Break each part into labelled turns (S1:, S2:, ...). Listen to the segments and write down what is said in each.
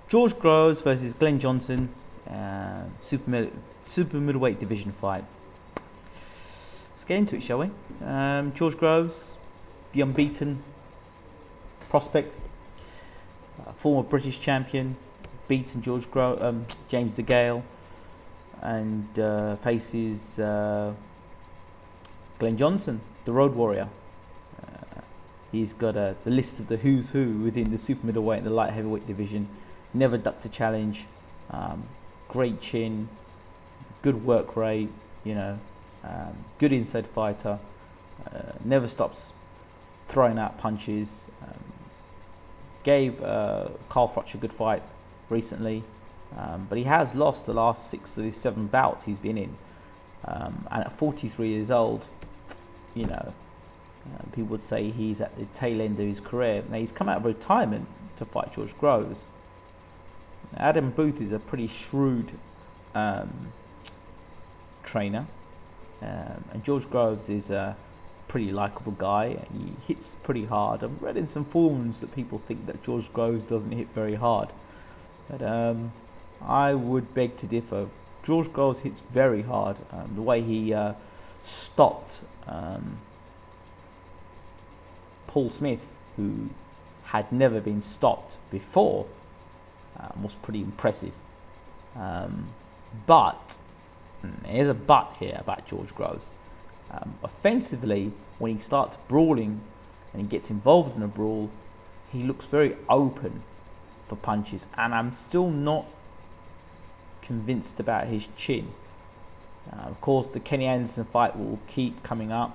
S1: George Groves versus Glen Johnson, super middleweight division fight. Let's get into it, shall we? George Groves, the unbeaten prospect, former British champion, beaten James DeGale, and faces Glen Johnson, the Road Warrior. He's got the list of the who's who within the super middleweight and the light heavyweight division. Never ducked a challenge. Great chin, good work rate. Good inside fighter. Never stops throwing out punches. Gave Carl Froch a good fight recently, but he has lost the last 6 of his 7 bouts he's been in. And at 43 years old, people would say he's at the tail end of his career. Now he's come out of retirement to fight George Groves. Adam Booth is a pretty shrewd trainer, and George Groves is a pretty likable guy. He hits pretty hard. I've read in some forums that people think that George Groves doesn't hit very hard, but I would beg to differ. George Groves hits very hard. The way he stopped Paul Smith, who had never been stopped before, was pretty impressive. But there's a but here about George Groves. Offensively, when he starts brawling and he gets involved in a brawl, he looks very open for punches, and I'm still not convinced about his chin. Of course, the Kenny Anderson fight will keep coming up,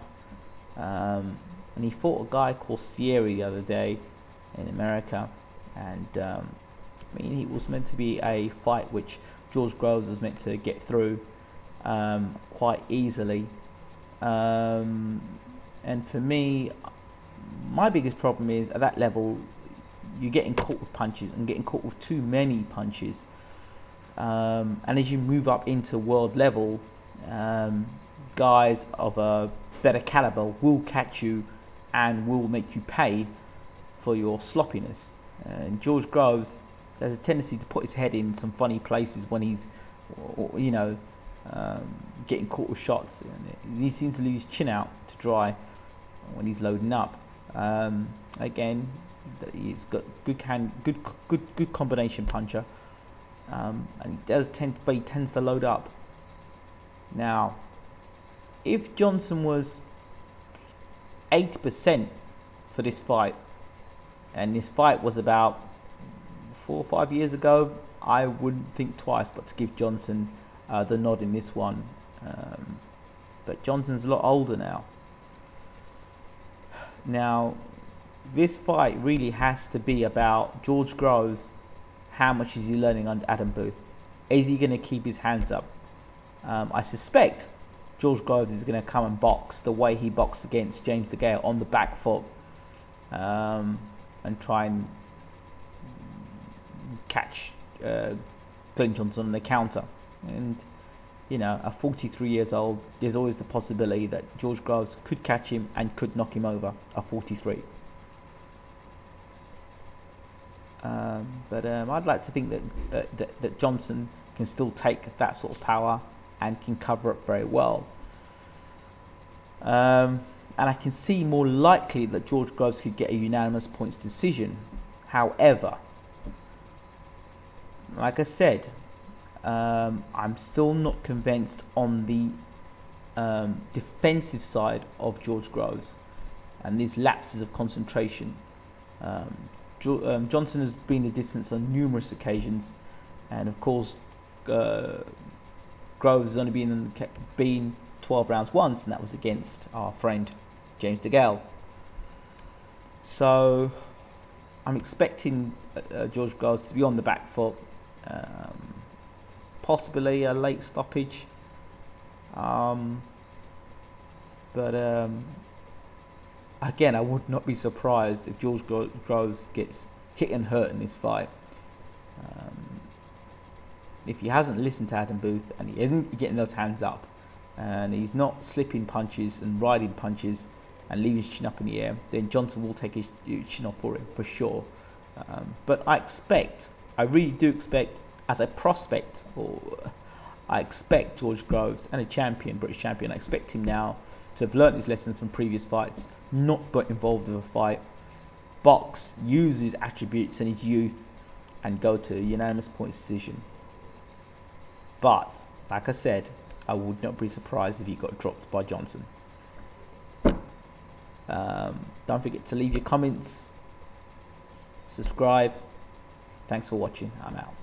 S1: and he fought a guy called Sierra the other day in America, and it was meant to be a fight which George Groves was meant to get through quite easily. And for me, my biggest problem is at that level, you're getting caught with punches and getting caught with too many punches. And as you move up into world level, guys of a better caliber will catch you and will make you pay for your sloppiness. And George Groves has a tendency to put his head in some funny places when he's, getting caught with shots. And he seems to leave his chin out to dry when he's loading up. Again, he's got good combination puncher, and he tends to load up. Now, if Johnson was 80% for this fight, and this fight was about 4 or 5 years ago, I wouldn't think twice but to give Johnson the nod in this one. But Johnson's a lot older now. Now, this fight really has to be about George Groves. How much is he learning under Adam Booth? Is he going to keep his hands up? I suspect George Groves is going to come and box the way he boxed against James DeGale, on the back foot, and try and catch Glen Johnson on the counter. And at 43 years old, there's always the possibility that George Groves could catch him and could knock him over at 43. But I'd like to think that Johnson can still take that sort of power and can cover up very well. And I can see more likely that George Groves could get a unanimous points decision. However, like I said, I'm still not convinced on the defensive side of George Groves and these lapses of concentration. Johnson has been the distance on numerous occasions, and of course Groves has only been 12 rounds once, and that was against our friend James DeGale. So I'm expecting George Groves to be on the back foot, possibly a late stoppage, but again, I would not be surprised if George Groves gets hit and hurt in this fight. If he hasn't listened to Adam Booth and he isn't getting those hands up, and he's not slipping punches and riding punches and leaving his chin up in the air, then Johnson will take his chin off for him for sure. But I expect I really do expect, as a prospect, I expect George Groves, and a champion, British champion, I expect him now to have learnt his lessons from previous fights, not got involved in a fight, box, use his attributes and his youth, and go to a unanimous points decision. But, like I said, I would not be surprised if he got dropped by Johnson. Don't forget to leave your comments, subscribe. Thanks for watching. I'm out.